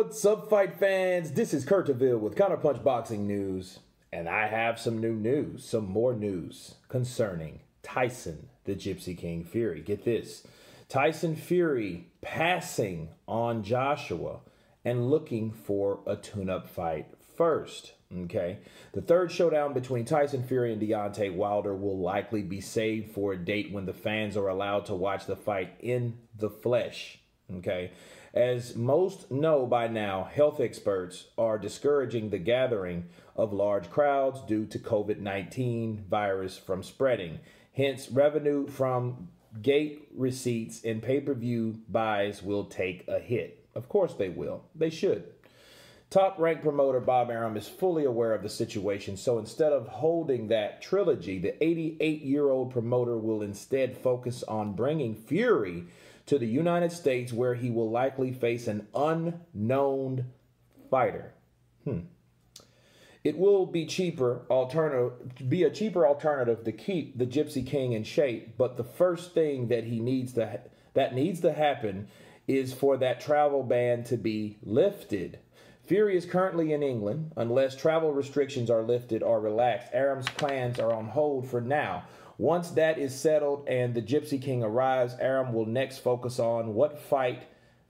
What's up, fight fans? This is Curtaville with Counterpunch Boxing News, and I have some new news, some more news concerning Tyson, the Gypsy King Fury. Get this, Tyson Fury passing on Joshua and looking for a tune-up fight first. Okay, the third showdown between Tyson Fury and Deontay Wilder will likely be saved for a date when the fans are allowed to watch the fight in the flesh. Okay, as most know by now, health experts are discouraging the gathering of large crowds due to COVID-19 virus from spreading. Hence, revenue from gate receipts and pay-per-view buys will take a hit. Of course they will. They should. Top-ranked promoter Bob Arum is fully aware of the situation, so instead of holding that trilogy, the 88-year-old promoter will instead focus on bringing Fury to the United States, where he will likely face an unknown fighter. It will be a cheaper alternative to keep the Gypsy King in shape, but the first thing that needs to happen is for that travel ban to be lifted. Fury is currently in England. Unless travel restrictions are lifted or relaxed, Arum's plans are on hold for now. Once that is settled and the Gypsy King arrives, Arum will next focus on what fight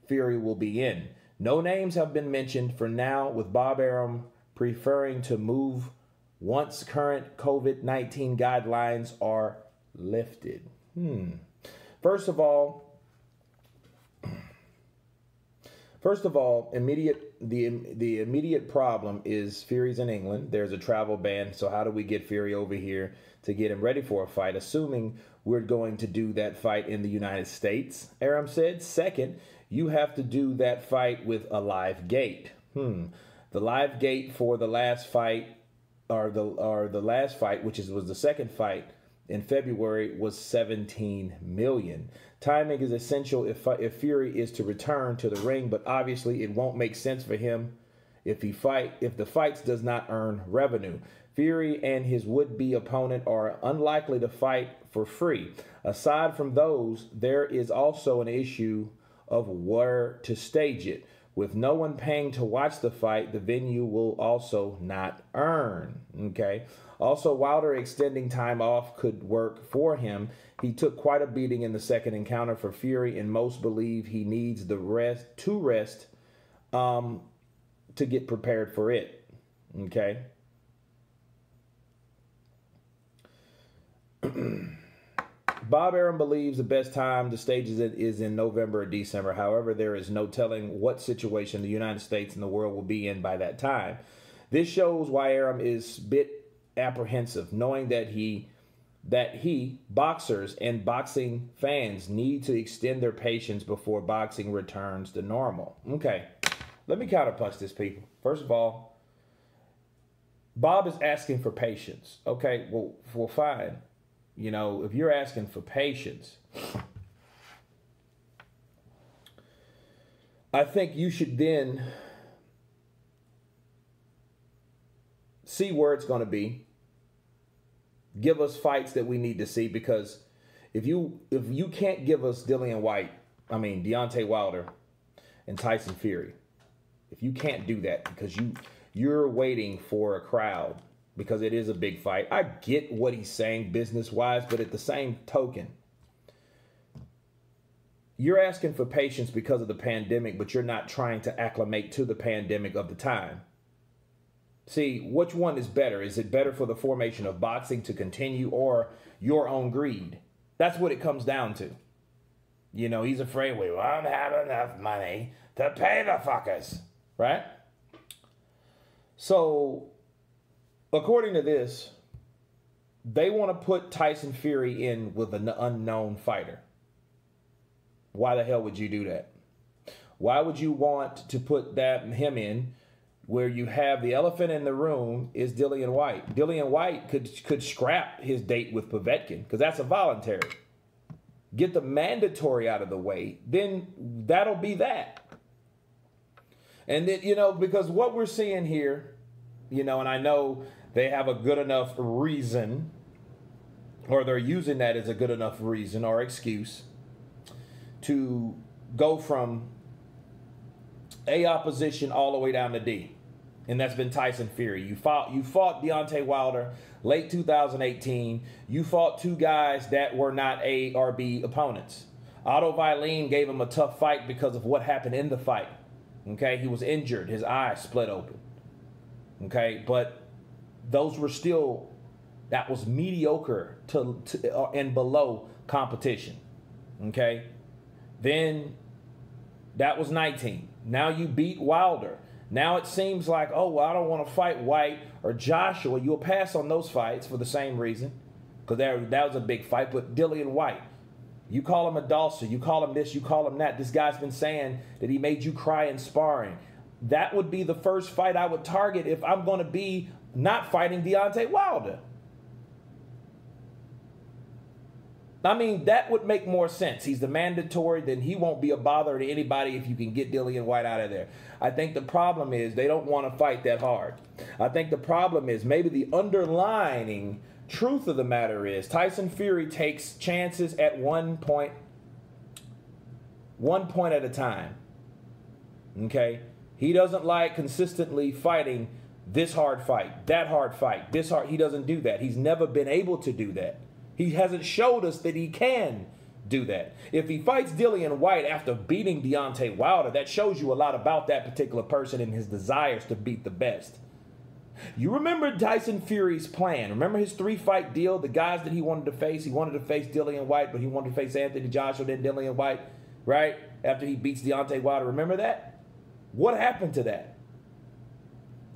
Fury will be in. No names have been mentioned for now, with Bob Arum preferring to move once current COVID-19 guidelines are lifted. First of all, the immediate problem is Fury's in England. There's a travel ban, so how do we get Fury over here to get him ready for a fight, assuming we're going to do that fight in the United States? Arum said. Second, you have to do that fight with a live gate. The live gate for the last fight, or the last fight, which was the second fight in February, was 17 million. Timing is essential if Fury is to return to the ring, but obviously it won't make sense for him if the fights does not earn revenue. Fury and his would-be opponent are unlikely to fight for free. Aside from those, there is also an issue of where to stage it. With no one paying to watch the fight, the venue will also not earn. Okay. Also, Wilder extending time off could work for him. He took quite a beating in the second encounter for Fury, and most believe he needs the rest to get prepared for it. Okay. Bob Arum believes the best time to stage it is in November or December. However, there is no telling what situation the United States and the world will be in by that time. This shows why Arum is a bit apprehensive, knowing that boxers and boxing fans need to extend their patience before boxing returns to normal. Okay, let me counterpunch this, people. First of all, Bob is asking for patience. Okay, well, fine. You know, if you're asking for patience, I think you should then see where it's going to be. Give us fights that we need to see, because if you can't give us Deontay Wilder and Tyson Fury, if you can't do that because you're waiting for a crowd, because it is a big fight. I get what he's saying business-wise, but at the same token, you're asking for patience because of the pandemic, but you're not trying to acclimate to the pandemic of the time. See, which one is better? Is it better for the formation of boxing to continue, or your own greed? That's what it comes down to. You know, he's afraid we won't have enough money to pay the fuckers, right? So, according to this, they want to put Tyson Fury in with an unknown fighter. Why the hell would you do that? Why would you want to put him in where you have the elephant in the room is Dillian Whyte? Dillian Whyte could scrap his date with Povetkin, because that's a voluntary. Get the mandatory out of the way, then that'll be that. And then, you know, because what we're seeing here, you know, and I know they have a good enough reason, or they're using that as a good enough reason or excuse to go from A opposition all the way down to D. And that's been Tyson Fury. You fought Deontay Wilder late 2018. You fought two guys that were not A or B opponents. Otto Wallin gave him a tough fight because of what happened in the fight. Okay, he was injured. His eye split open. Okay, but those were still, that was mediocre to and below competition. Okay, then that was 19. Now you beat Wilder. Now it seems like, oh, well, I don't want to fight White or Joshua. You'll pass on those fights for the same reason, because that was a big fight. But Dillian White, you call him a dulcer, you call him this, you call him that. This guy's been saying that he made you cry in sparring. That would be the first fight I would target if I'm going to be not fighting Deontay Wilder. I mean, that would make more sense. He's the mandatory, then he won't be a bother to anybody if you can get Dillian White out of there. I think the problem is they don't want to fight that hard. I think the problem is maybe the underlying truth of the matter is Tyson Fury takes chances at one point at a time. Okay? He doesn't like consistently fighting this hard fight, that hard fight, this hard. He doesn't do that. He's never been able to do that. He hasn't showed us that he can do that. If he fights Dillian White after beating Deontay Wilder, that shows you a lot about that particular person and his desires to beat the best. You remember Tyson Fury's plan. Remember his 3-fight deal, the guys that he wanted to face. He wanted to face Dillian White, but he wanted to face Anthony Joshua, then Dillian White, right? After he beats Deontay Wilder. Remember that? What happened to that?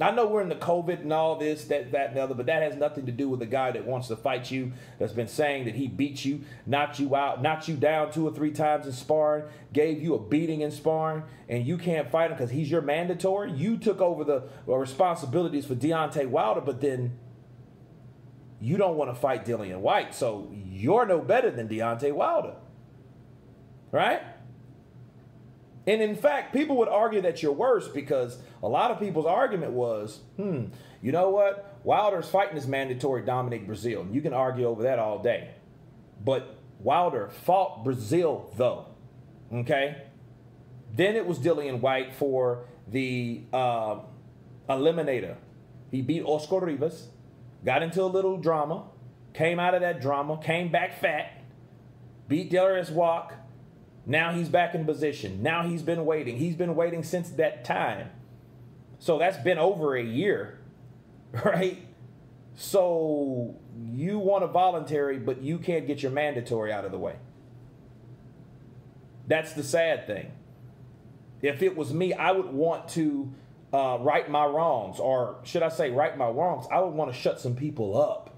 I know we're in the COVID and all this, that, and the other, but that has nothing to do with the guy that wants to fight you, that's been saying that he beat you, knocked you out, knocked you down 2 or 3 times in sparring, gave you a beating in sparring, and you can't fight him because he's your mandatory. You took over the responsibilities for Deontay Wilder, but then you don't want to fight Dillian White, so you're no better than Deontay Wilder, right? And in fact, people would argue that you're worse because a lot of people's argument was, you know what? Wilder's fighting his mandatory Dominic Breazeale. You can argue over that all day. But Wilder fought Breazeale, though. Okay? Then it was Dillian White for the eliminator. He beat Oscar Rivas, got into a little drama, came out of that drama, came back fat, beat Darius Walk. Now he's back in position. Now he's been waiting. He's been waiting since that time. So that's been over a year, right? So you want a voluntary, but you can't get your mandatory out of the way. That's the sad thing. If it was me, I would want to right my wrongs, or should I say right my wrongs? I would want to shut some people up.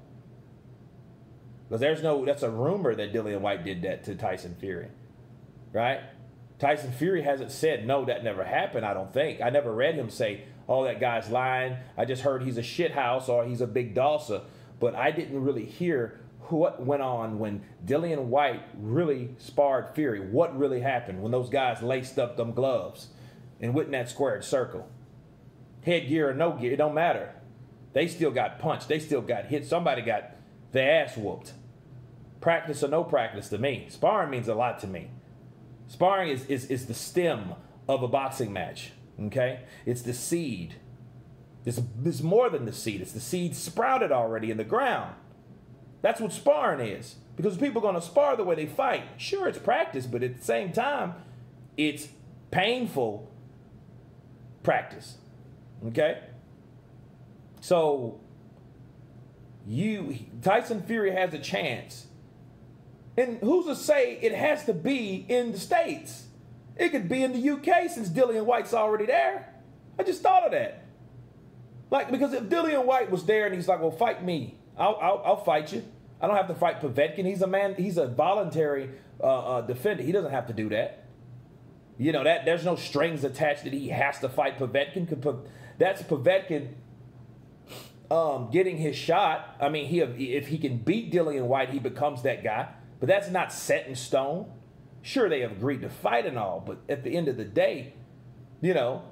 Because that's a rumor that Dillian White did that to Tyson Fury. Right? Tyson Fury hasn't said, no, that never happened, I don't think. I never read him say, oh, that guy's lying. I just heard he's a shithouse or he's a big dulcer. But I didn't really hear what went on when Dillian White really sparred Fury. What really happened when those guys laced up them gloves and went in that squared circle. Headgear or no gear, it don't matter. They still got punched. They still got hit. Somebody got their ass whooped. Practice or no practice to me. Sparring means a lot to me. Sparring is the stem of a boxing match, okay? It's the seed. It's more than the seed. It's the seed sprouted already in the ground. That's what sparring is. Because people are going to spar the way they fight. Sure, it's practice, but at the same time, it's painful practice, okay? So, Tyson Fury has a chance. And who's to say it has to be in the States? It could be in the UK since Dillian White's already there. I just thought of that. Like, because if Dillian White was there and he's like, well, fight me. I'll fight you. I don't have to fight Povetkin. He's a voluntary defender. He doesn't have to do that. You know, there's no strings attached that he has to fight Povetkin. That's Povetkin getting his shot. I mean, if he can beat Dillian White, he becomes that guy. But that's not set in stone. Sure, they have agreed to fight and all, but at the end of the day, you know,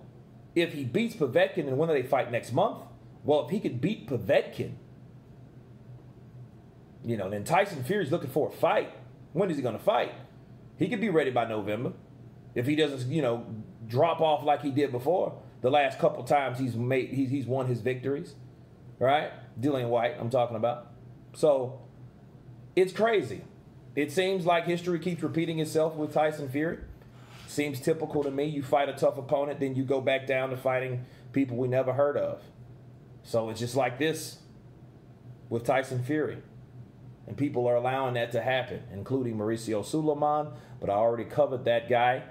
if he beats Povetkin, and when do they fight next month? Well, if he could beat Povetkin, you know, then Tyson Fury's looking for a fight. When is he going to fight? He could be ready by November. If he doesn't, you know, drop off like he did before. The last couple times he's won his victories, right? Dillian White, I'm talking about. So it's crazy. It seems like history keeps repeating itself with Tyson Fury. Seems typical to me. You fight a tough opponent, then you go back down to fighting people we never heard of. So it's just like this with Tyson Fury. And people are allowing that to happen, including Mauricio Suleiman. But I already covered that guy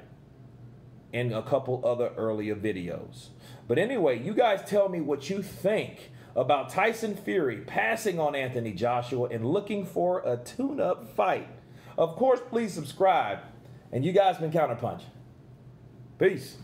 in a couple other earlier videos. But anyway, you guys tell me what you think about Tyson Fury passing on Anthony Joshua and looking for a tune-up fight. Of course, please subscribe. And you guys been Counterpunch. Peace.